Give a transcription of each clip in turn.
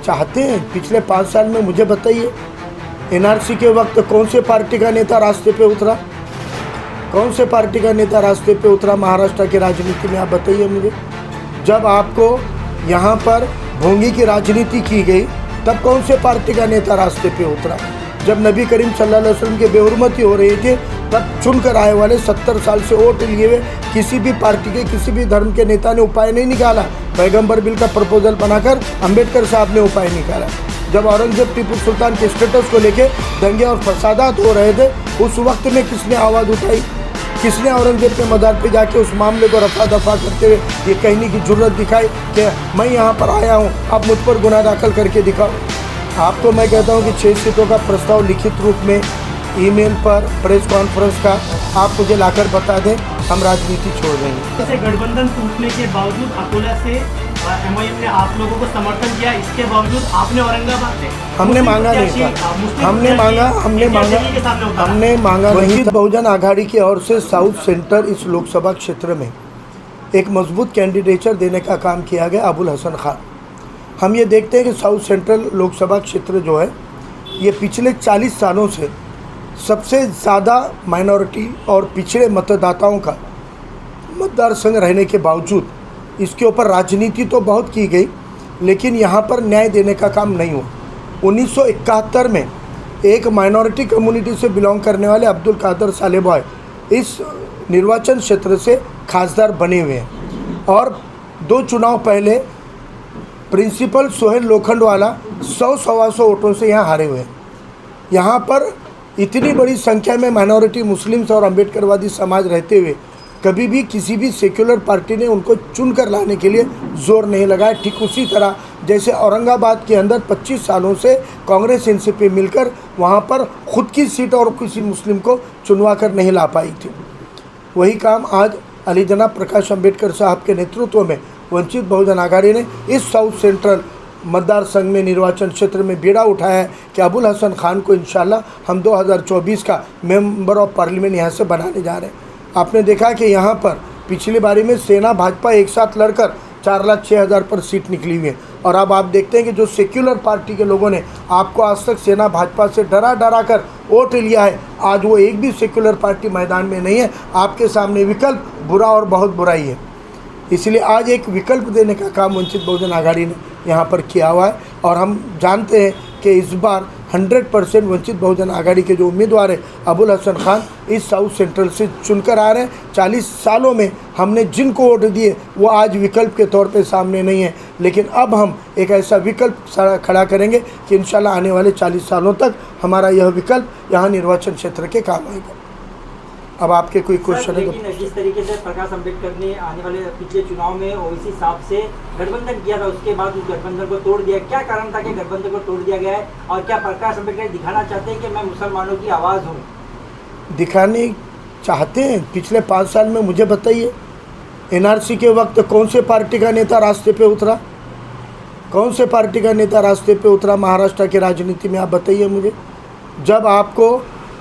चाहते हैं? पिछले 5 साल में मुझे बताइए, एनआरसी के वक्त कौन से पार्टी का नेता रास्ते पे उतरा? कौन से पार्टी का नेता रास्ते पे उतरा महाराष्ट्र की राजनीति में? आप बताइए मुझे। जब आपको यहाँ पर भोंगी की राजनीति की गई तब कौन से पार्टी का नेता रास्ते पे उतरा? जब नबी करीम सल्लल्लाहु अलैहि वसल्लम की बेहुरमती हो रही थी तब चुनकर आए वाले 70 साल से वोट लिए हुए किसी भी पार्टी के, किसी भी धर्म के नेता ने उपाय नहीं निकाला। पैगंबर बिल का प्रपोजल बनाकर अंबेडकर साहब ने उपाय निकाला। जब औरंगजेब टीपू सुल्तान के स्टेटस को लेके दंगे और फसादात हो रहे थे उस वक्त में किसने आवाज़ उठाई? किसने औरंगजेब के मज़ार पे जाके उस मामले को रफा दफा करते हुए ये कहने की जुर्रत दिखाई कि मैं यहाँ पर आया हूँ, आप मुझ पर गुनाह दाखिल करके दिखाओ? आपको मैं कहता हूँ कि 6 सीटों का प्रस्ताव लिखित रूप में ईमेल पर प्रेस कॉन्फ्रेंस का आप मुझे लाकर बता दें, हम राजनीति छोड़ देंगे। जैसे गठबंधन टूटने के बावजूद अकोला से एमआईएम ने आप लोगों को समर्थन किया, इसके बावजूद आपने औरंगाबाद से हमने मांगा नहीं था, हमने मांगा वंचित बहुजन आघाड़ी की ओर से साउथ सेंटर इस लोकसभा क्षेत्र में एक मजबूत कैंडिडेचर देने का काम किया गया अबुल हसन खान। हम ये देखते हैं कि साउथ सेंट्रल लोकसभा क्षेत्र जो है ये पिछले 40 सालों से सबसे ज़्यादा माइनॉरिटी और पिछड़े मतदाताओं का मतदार संघ रहने के बावजूद इसके ऊपर राजनीति तो बहुत की गई लेकिन यहाँ पर न्याय देने का काम नहीं हुआ। 1971 में एक माइनॉरिटी कम्युनिटी से बिलोंग करने वाले अब्दुल कादर सालेबॉय इस निर्वाचन क्षेत्र से खासदार बने हुए हैं और 2 चुनाव पहले प्रिंसिपल सोहेल लोखंडवाला 100-125 वोटों से यहाँ हारे हुए हैं। यहाँ पर इतनी बड़ी संख्या में माइनॉरिटी मुस्लिम्स और अम्बेडकरवादी समाज रहते हुए कभी भी किसी भी सेक्युलर पार्टी ने उनको चुनकर लाने के लिए जोर नहीं लगाया। ठीक उसी तरह जैसे औरंगाबाद के अंदर 25 सालों से कांग्रेस एनसीपी मिलकर वहाँ पर खुद की सीट और किसी मुस्लिम को चुनवा कर नहीं ला पाई थी, वही काम आज अली जनाब प्रकाश अम्बेडकर साहब के नेतृत्व में वंचित बहुजन आघाड़ी ने इस साउथ सेंट्रल मतदार संघ में निर्वाचन क्षेत्र में बीड़ा उठाया है कि अबुल हसन खान को इंशाल्लाह हम 2024 का मेंबर ऑफ पार्लियामेंट यहाँ से बनाने जा रहे हैं। आपने देखा कि यहाँ पर पिछली बारी में सेना भाजपा एक साथ लड़कर 4,06,000 पर सीट निकली हुई है और अब आप देखते हैं कि जो सेक्युलर पार्टी के लोगों ने आपको आज तक सेना भाजपा से डरा कर वोट लिया है, आज वो एक भी सेक्युलर पार्टी मैदान में नहीं है। आपके सामने विकल्प बुरा और बहुत बुरा ही है, इसलिए आज एक विकल्प देने का काम वंचित बहुजन आघाड़ी ने यहाँ पर किया हुआ है और हम जानते हैं कि इस बार 100% वंचित बहुजन आघाड़ी के जो उम्मीदवार है अबुल हसन खान इस साउथ सेंट्रल से चुनकर आ रहे हैं। 40 सालों में हमने जिनको वोट दिए वो आज विकल्प के तौर पे सामने नहीं है, लेकिन अब हम एक ऐसा विकल्प खड़ा करेंगे कि इंशाल्लाह आने वाले 40 सालों तक हमारा यह विकल्प यहाँ निर्वाचन क्षेत्र के काम आएगा। अब आपके कोई क्वेश्चन है? लेकिन जिस तरीके से प्रकाश अंबेडकर ने आने वाले पिछले चुनाव में ओवैसी साहब से गठबंधन किया था, उसके बाद उस गठबंधन को तोड़ दिया, क्या कारण था कि गठबंधन को तोड़ दिया गया है? और क्या प्रकाश अंबेडकर दिखाना चाहते हैं कि मैं मुसलमानों की आवाज़ हूँ? दिखाने चाहते हैं? पिछले 5 साल में मुझे बताइए, एनआरसी के वक्त कौन से पार्टी का नेता रास्ते पे उतरा? कौन से पार्टी का नेता रास्ते पे उतरा महाराष्ट्र की राजनीति में? आप बताइए मुझे। जब आपको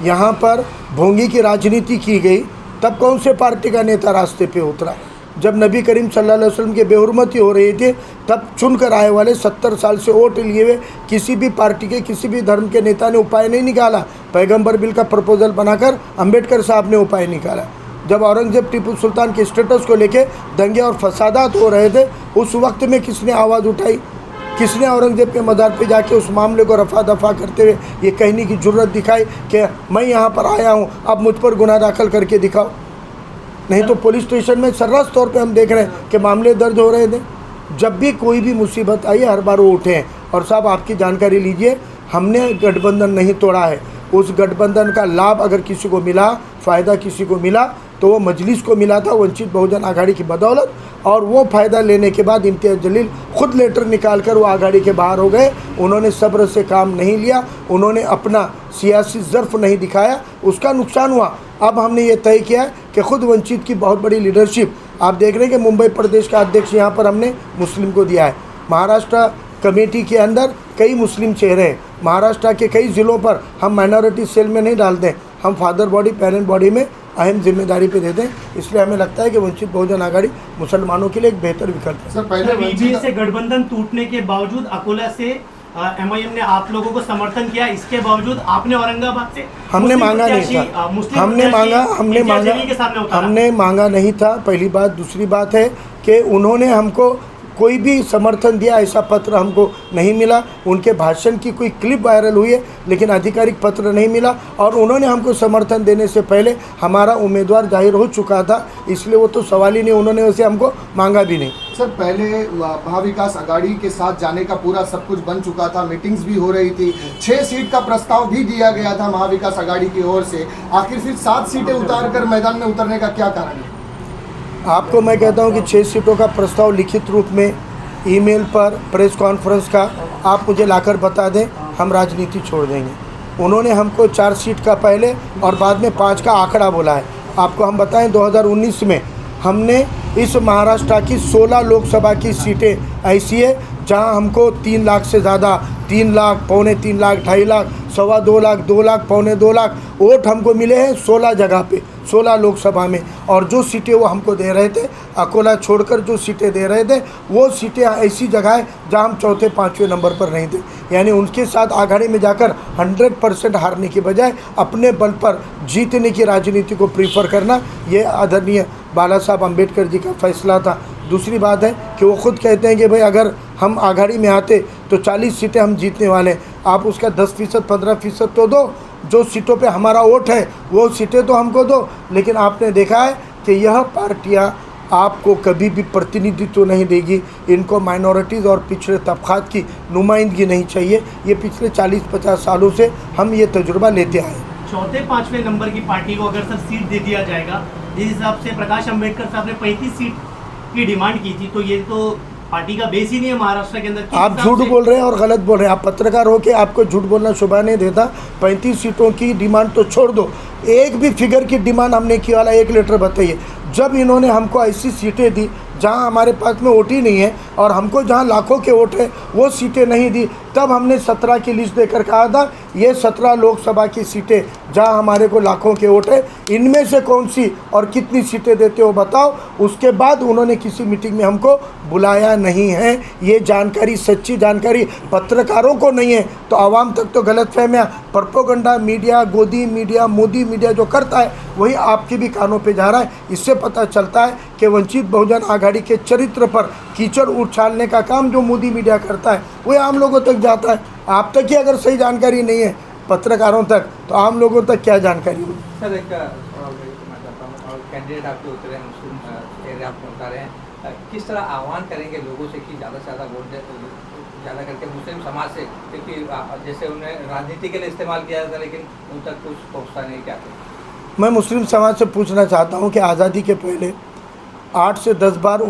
यहाँ पर भोंगी की राजनीति की गई तब कौन से पार्टी का नेता रास्ते पे उतरा? जब नबी करीम सल्लल्लाहु अलैहि वसल्लम की बेहुरमती हो रही थी तब चुनकर आए वाले 70 साल से वोट लिए हुए किसी भी पार्टी के, किसी भी धर्म के नेता ने उपाय नहीं निकाला। पैगंबर बिल का प्रपोजल बनाकर अंबेडकर साहब ने उपाय निकाला। जब औरंगजेब टीपू सुल्तान के स्टेटस को लेके दंगे और फसादात हो रहे थे उस वक्त में किसने आवाज़ उठाई? किसने औरंगजेब के मज़ार पे जाके उस मामले को रफा दफा करते हुए ये कहने की जुर्रत दिखाई कि मैं यहाँ पर आया हूँ, आप मुझ पर गुनाह दाखिल करके दिखाओ? नहीं तो पुलिस स्टेशन में सर्रास तौर पे हम देख रहे हैं कि मामले दर्ज हो रहे थे। जब भी कोई भी मुसीबत आई हर बार वो उठे हैं। और साहब आपकी जानकारी लीजिए, हमने गठबंधन नहीं तोड़ा है। उस गठबंधन का लाभ अगर किसी को मिला, फ़ायदा किसी को मिला तो वो मजलिस को मिला था वंचित बहुजन आघाड़ी की बदौलत, और वो फ़ायदा लेने के बाद इम्तियाज़ जलील खुद लेटर निकाल कर वो आघाड़ी के बाहर हो गए। उन्होंने सब्र से काम नहीं लिया, उन्होंने अपना सियासी ज़र्फ नहीं दिखाया, उसका नुकसान हुआ। अब हमने ये तय किया कि खुद वंचित की बहुत बड़ी लीडरशिप, आप देख रहे हैं कि मुंबई प्रदेश का अध्यक्ष यहाँ पर हमने मुस्लिम को दिया है। महाराष्ट्र कमेटी के अंदर कई मुस्लिम चेहरे हैं। महाराष्ट्र के कई ज़िलों पर हम माइनॉरिटी सेल में नहीं डालते, हम फादर बॉडी पेरेंट बॉडी में अहम जिम्मेदारी पे दे दें। इसलिए हमें लगता है कि वंचित बहुजन आघाड़ी मुसलमानों के लिए एक बेहतर विकल्प है। सर पहले वीबीए से गठबंधन टूटने के बावजूद अकोला से एमआईएम ने आप लोगों को समर्थन किया, इसके बावजूद आपने औरंगाबाद से हमने मांगा नहीं था, हमने मांगा नहीं था, पहली बात। दूसरी बात है कि उन्होंने हमको कोई भी समर्थन दिया ऐसा पत्र हमको नहीं मिला। उनके भाषण की कोई क्लिप वायरल हुई है लेकिन आधिकारिक पत्र नहीं मिला, और उन्होंने हमको समर्थन देने से पहले हमारा उम्मीदवार जाहिर हो चुका था, इसलिए वो तो सवाल ही नहीं, उन्होंने वैसे हमको मांगा भी नहीं। सर पहले महाविकास आघाड़ी के साथ जाने का पूरा सब कुछ बन चुका था, मीटिंग्स भी हो रही थी, 6 सीट का प्रस्ताव भी दिया गया था महाविकास आघाड़ी की ओर से, आखिर फिर 7 सीटें उतार कर मैदान में उतरने का क्या कारण है? आपको मैं कहता हूं कि 6 सीटों का प्रस्ताव लिखित रूप में ईमेल पर, प्रेस कॉन्फ्रेंस का आप मुझे लाकर बता दें, हम राजनीति छोड़ देंगे। उन्होंने हमको 4 सीट का पहले और बाद में 5 का आंकड़ा बोला है। आपको हम बताएं 2019 में हमने इस महाराष्ट्र की 16 लोकसभा की सीटें ऐसी है जहां हमको 3 लाख से ज़्यादा, 3 लाख, पौने 3 लाख, 2.5 लाख, 2.25 लाख, 2 लाख, पौने 2 लाख वोट हमको मिले हैं 16 जगह पे, 16 लोकसभा में। और जो सीटें वो हमको दे रहे थे, अकोला छोड़कर जो सीटें दे रहे थे, वो सीटें ऐसी जगह है जहाँ हम चौथे 5वें नंबर पर नहीं थे। यानी उनके साथ आघाड़ी में जाकर 100% हारने की बजाय अपने बल पर जीतने की राजनीति को प्रीफर करना, ये आदरणीय बाला साहब अम्बेडकर जी का फैसला था। दूसरी बात है कि वो खुद कहते हैं कि भाई अगर हम आघाड़ी में आते तो 40 सीटें हम जीतने वाले हैं, आप उसका 10%, 15% तो दो, जो सीटों पे हमारा वोट है वो सीटें तो हमको दो। लेकिन आपने देखा है कि यह पार्टियां आपको कभी भी प्रतिनिधित्व नहीं देगी, इनको माइनॉरिटीज़ और पिछड़े तबक़ात की नुमाइंदगी नहीं चाहिए। ये पिछले 40-50 सालों से हम ये तजुर्बा लेते आए। चौथे 5वें नंबर की पार्टी को अगर सर सीट दे दिया जाएगा, जिस हिसाब से प्रकाश अम्बेडकर साहब ने 35 सीट की डिमांड की थी, तो ये तो पार्टी का बेस ही नहीं है महाराष्ट्र के अंदर। आप झूठ बोल रहे हैं और गलत बोल रहे हैं। आप पत्रकार हो के आपको झूठ बोलना शोभा नहीं देता। 35 सीटों की डिमांड तो छोड़ दो, एक भी फिगर की डिमांड हमने की वाला एक लेटर बताइए। जब इन्होंने हमको ऐसी सीटें दी जहां हमारे पास में वोट ही नहीं है और हमको जहां लाखों के वोट है वो सीटें नहीं दी, तब हमने 17 की लिस्ट देकर कहा था ये 17 लोकसभा की सीटें जहां हमारे को लाखों के वोट है, इनमें से कौन सी और कितनी सीटें देते हो बताओ। उसके बाद उन्होंने किसी मीटिंग में हमको बुलाया नहीं है। ये जानकारी, सच्ची जानकारी पत्रकारों को नहीं है तो आवाम तक तो गलतफहमियां, प्रोपेगेंडा मीडिया, गोदी मीडिया, मोदी मीडिया जो करता है वही आपके भी कानों पे जा रहा है। इससे पता चलता है कि वंचित बहुजन आघाड़ी के चरित्र पर कीचड़ उछालने का काम जो मोदी मीडिया करता है वही आम लोगों तक जाता है। आप तक ही अगर सही जानकारी नहीं है पत्रकारों तक, तो आम लोगों तक क्या जानकारी होगी। सर एक चाहता हूँ, और कैंडिडेट आपके उतरे मुस्लिम चेहरे आपको उतारे हैं, किस तरह आह्वान करेंगे लोगों से कि ज़्यादा से ज़्यादा वोट ज़्यादा करके मुस्लिम समाज से, क्योंकि जैसे उन्हें राजनीति के लिए इस्तेमाल किया जाता है लेकिन उन तक कुछ पहुँचता नहीं, क्या करें? मैं मुस्लिम समाज से पूछना चाहता हूं कि आज़ादी के पहले 8 से 10 बार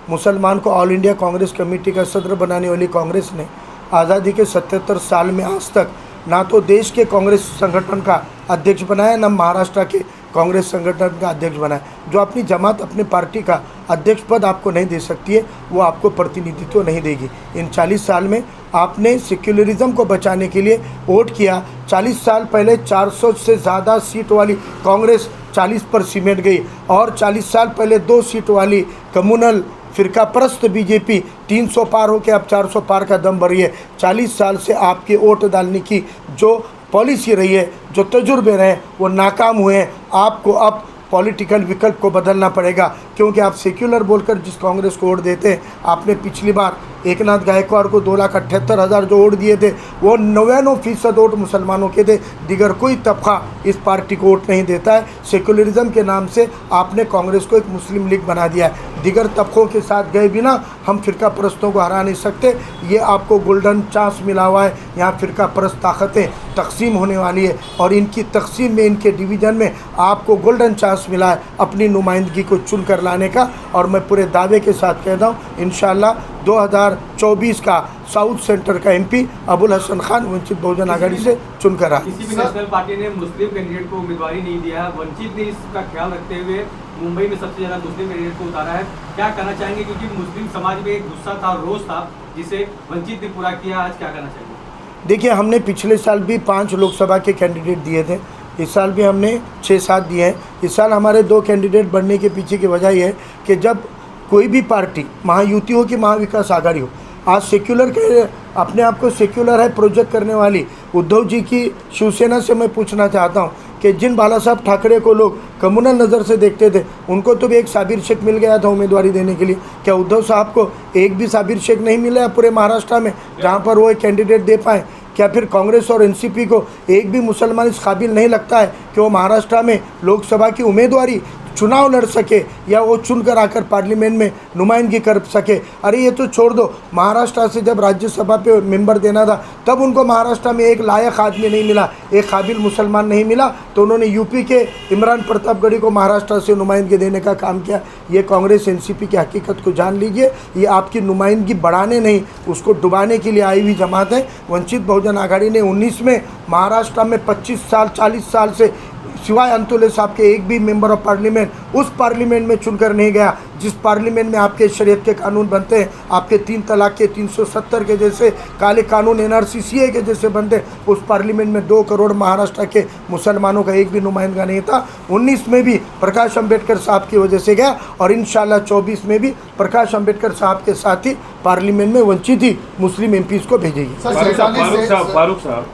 मुसलमान को ऑल इंडिया कांग्रेस कमेटी का सदर बनाने वाली कांग्रेस ने आज़ादी के 77 साल में आज तक ना तो देश के कांग्रेस संगठन का अध्यक्ष बनाया, ना महाराष्ट्र के कांग्रेस संगठन का अध्यक्ष बनाया। जो अपनी जमात, अपनी पार्टी का अध्यक्ष पद आपको नहीं दे सकती है, वो आपको प्रतिनिधित्व नहीं देगी। इन 40 साल में आपने सेक्युलरिज्म को बचाने के लिए वोट किया। 40 साल पहले 400 से ज़्यादा सीट वाली कांग्रेस 40 पर सिमट गई, और 40 साल पहले 2 सीट वाली कम्युनल फिरका परस्त बीजेपी 300 पार होकर अब 400 पार का दम भरी है। 40 साल से आपके वोट डालने की जो पॉलिसी रही है, जो तजुर्बे रहे, वो नाकाम हुए हैं। आपको अब पॉलिटिकल विकल्प को बदलना पड़ेगा, क्योंकि आप सेक्युलर बोलकर जिस कांग्रेस को वोट देते हैं, आपने पिछली बार एकनाथ गायकवाड़ को 2,78,000 जो वोट दिए थे वो 99% वोट मुसलमानों के थे। दिगर कोई तबका इस पार्टी को वोट नहीं देता है। सेक्युलरिज्म के नाम से आपने कांग्रेस को एक मुस्लिम लीग बना दिया है। दिगर तबकों के साथ गए बिना हम फिरका परस्तों को हरा नहीं सकते। ये आपको गोल्डन चांस मिला हुआ है। यहाँ फिरका परस्त ताकतें तकसीम होने वाली है और इनकी तकसीम में, इनके डिवीज़न में आपको गोल्डन चांस मिला है अपनी नुमाइंदगी को चुन कर लाने का। और मैं पूरे दावे के साथ कहता हूँ इंशाअल्लाह 2024 का साउथ सेंटर का एमपी अबुल हसन खान वंचित बहुजन आघाड़ी से चुनकर आ। किसी भी नेशनल पार्टी ने मुस्लिम कैंडिडेट को उम्मीदवारी नहीं दिया है, वंचित ने इसका ख्याल रखते हुए मुंबई में सबसे ज़्यादा मुस्लिम कैंडिडेट को उतारा है। क्या कहना चाहेंगे, क्योंकि मुस्लिम समाज में एक गुस्सा था, रोष था, जिसे वंचित ने पूरा किया, आज क्या कहना चाहेंगे? देखिए, हमने पिछले साल भी 5 लोकसभा के कैंडिडेट दिए थे। इस साल भी हमने 6-7 दिए हैं। इस साल हमारे 2 कैंडिडेट बनने के पीछे की वजह यह है कि जब कोई भी पार्टी महायुति हो कि महाविकास आघाड़ी हो, आज सेक्युलर के अपने आप को सेक्युलर है प्रोजेक्ट करने वाली उद्धव जी की शिवसेना से मैं पूछना चाहता हूं कि जिन बाला साहब ठाकरे को लोग कम्युनल नज़र से देखते थे, उनको तो भी एक साबिर शेख मिल गया था उम्मीदवारी देने के लिए। क्या उद्धव साहब को एक भी साबिर शेख नहीं मिला है पूरे महाराष्ट्र में जहाँ पर वो एक कैंडिडेट दे पाएँ? क्या फिर कांग्रेस और एनसीपी को एक भी मुसलमान इस काबिल नहीं लगता है कि वो महाराष्ट्र में लोकसभा की उम्मीदवारी चुनाव लड़ सके या वो चुनकर आकर पार्लियामेंट में नुमाइंदगी कर सके? अरे ये तो छोड़ दो, महाराष्ट्र से जब राज्यसभा पे मेंबर देना था तब उनको महाराष्ट्र में एक लायक आदमी नहीं मिला, एक काबिल मुसलमान नहीं मिला, तो उन्होंने यूपी के इमरान प्रतापगढ़ी को महाराष्ट्र से नुमाइंदगी देने का काम किया। ये कांग्रेस एनसीपी की हकीकत को जान लीजिए, ये आपकी नुमाइंदगी बढ़ाने नहीं उसको डुबाने के लिए आई हुई जमात है। वंचित बहुजन आघाड़ी ने 19 में महाराष्ट्र में 25 साल 40 साल से सिवाय अंतुले साहब के एक भी मेंबर ऑफ पार्लियामेंट उस पार्लियामेंट में चुनकर नहीं गया जिस पार्लियामेंट में आपके शरीयत के कानून बनते हैं, आपके 3 तलाक के 370 के जैसे काले कानून एनआरसी के जैसे बनते हैं। उस पार्लियामेंट में 2 करोड़ महाराष्ट्र के मुसलमानों का एक भी नुमाइंदा नहीं था। 19 में भी प्रकाश अंबेडकर साहब की वजह से गया और इंशाल्लाह 24 में भी प्रकाश अंबेडकर साहब के साथ ही पार्लियामेंट में वंचित ही मुस्लिम एमपीज को भेजेगी। फारूक साहब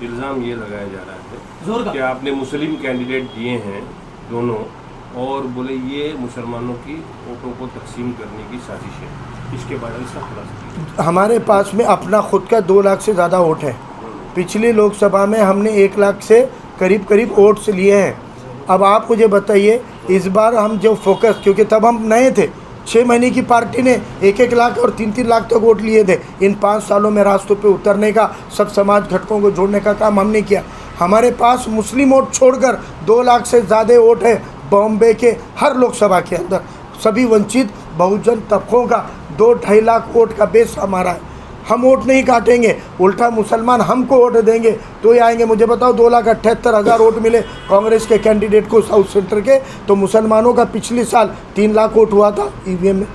इल्ज़ाम ये लगाया जा रहा है कि आपने मुस्लिम कैंडिडेट दिए हैं दोनों और बोले ये मुसलमानों की वोटों को तकसीम करने की साजिश है, इसके बारे में इसका खुलासा कीजिए। हमारे पास में अपना खुद का 2 लाख से ज़्यादा वोट है। पिछली लोकसभा में हमने 1 लाख से करीब वोट्स लिए हैं। अब आप मुझे बताइए इस बार हम जो फोकस, क्योंकि तब हम नए थे, 6 महीने की पार्टी ने 1-1 लाख और 3-3 लाख तक वोट लिए थे। इन 5 सालों में रास्तों पे उतरने का, सब समाज घटकों को जोड़ने का काम हमने किया। हमारे पास मुस्लिम वोट छोड़कर 2 लाख से ज़्यादा वोट है बॉम्बे के हर लोकसभा के अंदर। सभी वंचित बहुजन तबकों का 2-2.5 लाख वोट का बेस हमारा है। हम वोट नहीं काटेंगे, उल्टा मुसलमान हमको वोट देंगे तो ही आएंगे। मुझे बताओ 2,78,000 वोट मिले कांग्रेस के कैंडिडेट को साउथ सेंटर के, तो मुसलमानों का पिछले साल 3 लाख वोट हुआ था ईवीएम में।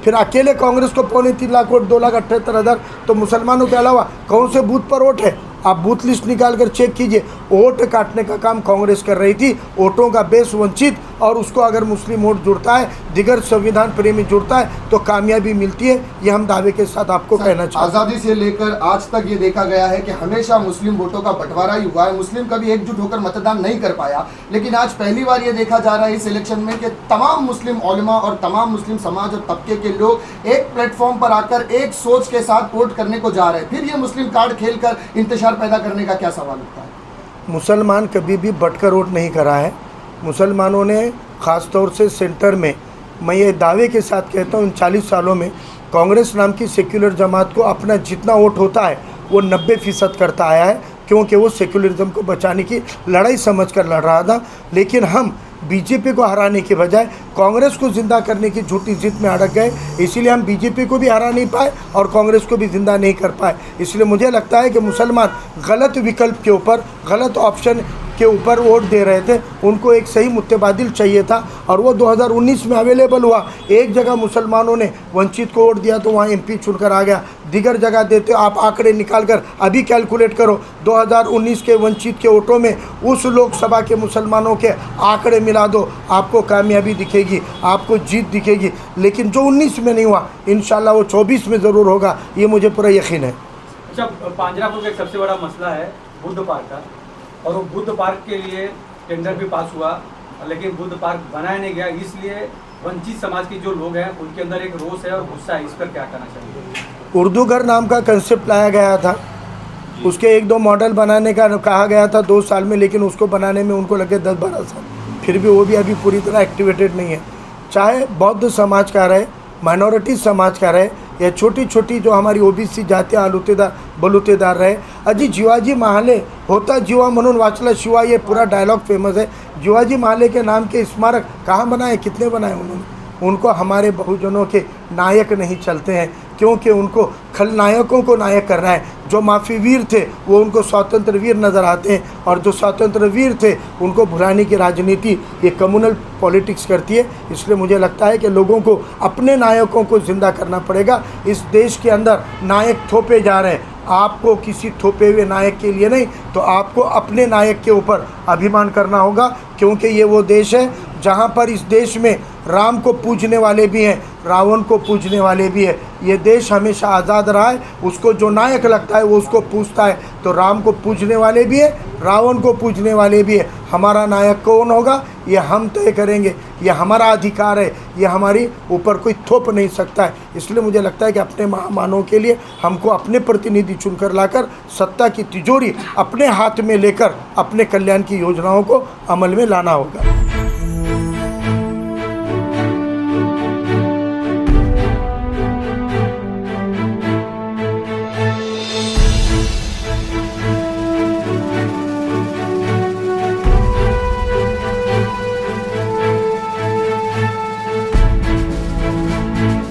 फिर अकेले कांग्रेस को 3.25 लाख वोट, 2,78,000, तो मुसलमानों के अलावा कौन से बूथ पर वोट है? आप बूथ लिस्ट निकाल कर चेक कीजिए। वोट काटने का काम कांग्रेस कर रही थी, वोटों का बेस वंचित, और उसको अगर मुस्लिम वोट जुड़ता है, दिगर संविधान प्रेमी जुड़ता है तो कामयाबी मिलती है। ये हम दावे के साथ आपको कहना चाहते हैं। आज़ादी से लेकर आज तक ये देखा गया है कि हमेशा मुस्लिम वोटों का बंटवारा ही हुआ है, मुस्लिम कभी एकजुट होकर मतदान नहीं कर पाया। लेकिन आज पहली बार ये देखा जा रहा है इस इलेक्शन में कि तमाम मुस्लिम उलमा और तमाम मुस्लिम समाज और तबके के लोग एक प्लेटफॉर्म पर आकर एक सोच के साथ वोट करने को जा रहे हैं। फिर ये मुस्लिम कार्ड खेलकर इंतशार पैदा करने का क्या सवाल उठता है? मुसलमान कभी भी बटकर वोट नहीं करा है। मुसलमानों ने ख़ास तौर से सेंटर में, मैं ये दावे के साथ कहता हूँ, इन 40 सालों में कांग्रेस नाम की सेक्युलर जमात को अपना जितना वोट होता है वो 90% करता आया है, क्योंकि वो सेक्युलरिज्म को बचाने की लड़ाई समझकर लड़ रहा था। लेकिन हम बीजेपी को हराने के बजाय कांग्रेस को ज़िंदा करने की झूठी जिद में अड़क गए, इसीलिए हम बीजेपी को भी हरा नहीं पाए और कांग्रेस को भी ज़िंदा नहीं कर पाए। इसलिए मुझे लगता है कि मुसलमान गलत विकल्प के ऊपर, गलत ऑप्शन के ऊपर वोट दे रहे थे। उनको एक सही मुतबादिल चाहिए था और वो 2019 में अवेलेबल हुआ। एक जगह मुसलमानों ने वंचित को वोट दिया तो वहाँ एमपी चुनकर आ गया, दिगर जगह देते आप आंकड़े निकाल कर अभी कैलकुलेट करो 2019 के वंचित के वोटों में उस लोकसभा के मुसलमानों के आंकड़े मिला दो, आपको कामयाबी दिखेगी, आपको जीत दिखेगी। लेकिन जो 19 में नहीं हुआ, इंशाल्लाह वो 24 में ज़रूर होगा, ये मुझे पूरा यकीन है। अच्छा, पांजरापुर का एक सबसे बड़ा मसला है बुद्ध पार्क का, और वो बुद्ध पार्क के लिए टेंडर भी पास हुआ, लेकिन बुद्ध पार्क बनाया नहीं गया। इसलिए वंचित समाज के जो लोग हैं उनके अंदर एक रोष है और गुस्सा है। इस पर क्या कहना चाहिए? उर्दू घर नाम का कंसेप्ट लाया गया था, उसके 1-2 मॉडल बनाने का कहा गया था 2 साल में, लेकिन उसको बनाने में उनको लगे 10-12 साल। फिर भी वो भी अभी पूरी तरह एक्टिवेटेड नहीं है। चाहे बौद्ध समाज का रहे, माइनॉरिटी समाज का रहे, या छोटी छोटी जो हमारी ओबीसी जातियाँ बलुतेदार रहे। अजी जिवाजी महाले होता जीवा म्हणून वाचला शिवा, ये पूरा डायलॉग फेमस है। जिवाजी महाले के नाम के स्मारक कहाँ बनाए, कितने बनाए उन्होंने? उनको हमारे बहुजनों के नायक नहीं चलते हैं, क्योंकि उनको खलनायकों को नायक करना है। जो माफी वीर थे वो उनको स्वतंत्र वीर नज़र आते हैं, और जो स्वतंत्र वीर थे उनको भुलाने की राजनीति ये कम्युनल पॉलिटिक्स करती है। इसलिए मुझे लगता है कि लोगों को अपने नायकों को ज़िंदा करना पड़ेगा। इस देश के अंदर नायक थोपे जा रहे हैं, आपको किसी थोपे हुए नायक के लिए नहीं, तो आपको अपने नायक के ऊपर अभिमान करना होगा, क्योंकि ये वो देश है जहाँ पर इस देश में राम को पूजने वाले भी हैं, रावण को पूजने वाले भी हैं। ये देश हमेशा आज़ाद रहा है, उसको जो नायक लगता है वो उसको पूजता है। तो राम को पूजने वाले भी हैं, रावण को पूजने वाले भी हैं। हमारा नायक कौन होगा ये हम तय करेंगे, ये हमारा अधिकार है, ये हमारी ऊपर कोई थोप नहीं सकता है। इसलिए मुझे लगता है कि अपने महामानवों के लिए हमको अपने प्रतिनिधि चुनकर लाकर सत्ता की तिजोरी अपने हाथ में लेकर अपने कल्याण की योजनाओं को अमल में लाना होगा।